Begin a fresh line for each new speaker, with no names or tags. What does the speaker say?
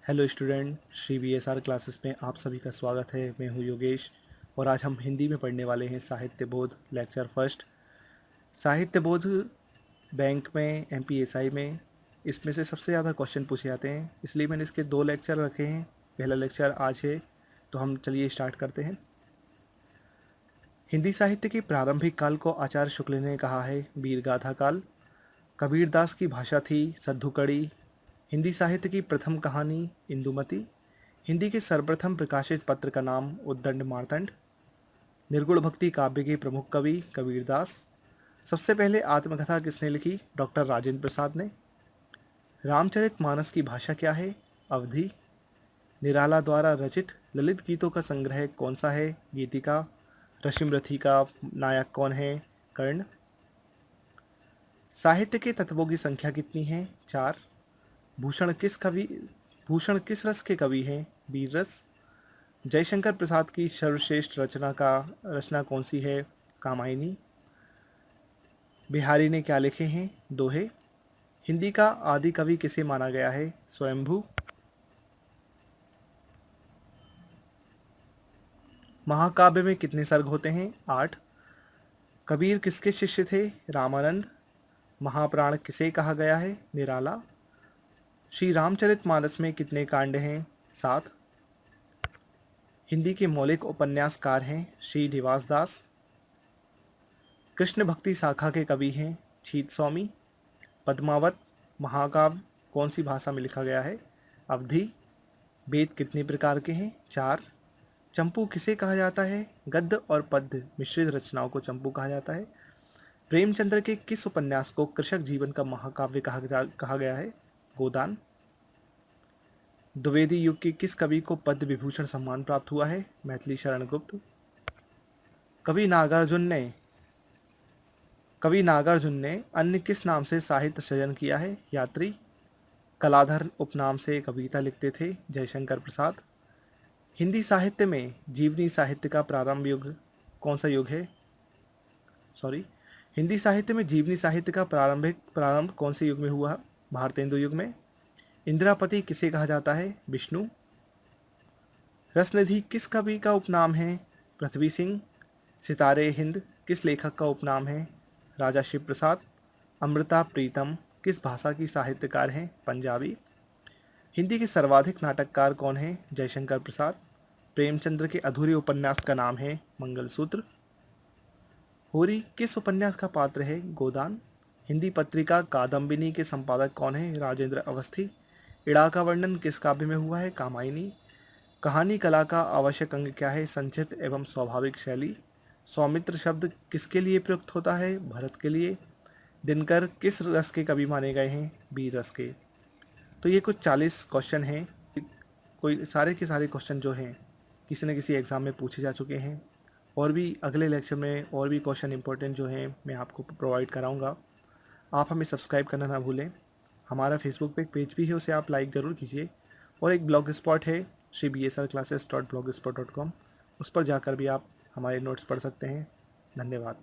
Hello student, Shri VSR classes में आप सभी का स्वागत है। मैं हूँ योगेश और आज हम हिंदी में पढ़ने वाले हैं साहित्य बोध लेक्चर फर्स्ट। साहित्य बोध बैंक में MPSI में इसमें से सबसे ज़्यादा क्वेश्चन पूछे जाते हैं, इसलिए मैंने इसके 2 लेक्चर रखे हैं। पहला लेक्चर आज है, तो हम चलिए स्टार्ट करते हैं। हिंदी साहित्य के प्रारंभिक काल को आचार्य शुक्ल ने कहा है वीरगाथा काल। कबीरदास की भाषा थी सद्धुकड़ी। हिंदी साहित्य की प्रथम कहानी इंदुमती। हिंदी के सर्वप्रथम प्रकाशित पत्र का नाम उद्दंड मार्तंड। निर्गुण भक्ति काव्य के प्रमुख कवि कबीरदास। सबसे पहले आत्मकथा किसने लिखी? डॉक्टर राजेंद्र प्रसाद ने। रामचरितमानस की भाषा क्या है? अवधी। निराला द्वारा रचित ललित गीतों का संग्रह कौन सा है? गीतिका। ऋषिमृथि का नायक कौन है? कर्ण। साहित्य के तत्वों की संख्या कितनी है? 4। भूषण किस रस के कवि हैं? वीर रस। जयशंकर प्रसाद की सर्वश्रेष्ठ रचना कौन सी है? कामायनी। बिहारी ने क्या लिखे हैं? दोहे। हिंदी का आदि कवि किसे माना गया है? स्वयंभू। महाकाव्य में कितने सर्ग होते हैं? 8। कबीर किसके शिष्य थे? रामानंद। महाप्राण किसे कहा गया है? निराला। श्री रामचरितमानस में कितने कांड हैं? 7। हिंदी के मौलिक उपन्यासकार हैं श्री निवास दास। कृष्ण भक्ति शाखा के कवि हैं छीत स्वामी। पद्मावत महाकाव्य कौन सी भाषा में लिखा गया है? अवधी। वेद कितने प्रकार के हैं? 4। चंपू किसे कहा जाता है? गद्य और पद्य मिश्रित रचनाओं को चंपू कहा जाता है। प्रेमचंद्र के किस उपन्यास को कृषक जीवन का महाकाव्य कहा गया है? गोदान। द्विवेदी युग के किस कवि को पद्म विभूषण सम्मान प्राप्त हुआ है? मैथिली शरण गुप्त। कवि नागार्जुन ने अन्य किस नाम से साहित्य सृजन किया है? यात्री। कलाधर उपनाम से कविता लिखते थे जयशंकर प्रसाद। हिंदी साहित्य में जीवनी साहित्य का प्रारंभ युग कौन सा युग है? हिंदी साहित्य में जीवनी साहित्य का प्रारंभ कौन से युग में हुआ? भारतेंदु युग में। इंदिरापति किसे कहा जाता है? विष्णु। रसनिधि किस कवि का उपनाम है? पृथ्वी सिंह। सितारे हिंद किस लेखक का उपनाम है? राजा शिव प्रसाद। अमृता प्रीतम किस भाषा की साहित्यकार हैं? पंजाबी। हिंदी के सर्वाधिक नाटककार कौन हैं? जयशंकर प्रसाद। प्रेमचंद्र के अधूरे उपन्यास का नाम है मंगलसूत्र। होरी किस उपन्यास का पात्र है? गोदान। हिंदी पत्रिका कादम्बिनी के संपादक कौन है? राजेंद्र अवस्थी। इड़ा का वर्णन किस काव्य में हुआ है? कामायनी। कहानी कला का आवश्यक अंग क्या है? संचित एवं स्वाभाविक शैली। सौमित्र शब्द किसके लिए प्रयुक्त होता है? भरत के लिए। दिनकर किस रस के कवि माने गए हैं? वीर रस के। तो ये कुछ 40 क्वेश्चन हैं। कोई सारे के सारे क्वेश्चन जो हैं किसी न किसी एग्ज़ाम में पूछे जा चुके हैं, और भी अगले लेक्चर में और भी क्वेश्चन इंपॉर्टेंट जो हैं मैं आपको प्रोवाइड कराऊंगा। आप हमें सब्सक्राइब करना ना भूलें। हमारा फेसबुक पे एक पेज भी है, उसे आप लाइक ज़रूर कीजिए। और एक ब्लॉग स्पॉट है श्री BSR classes.blogspot.com, उस पर जाकर भी आप हमारे नोट्स पढ़ सकते हैं। धन्यवाद।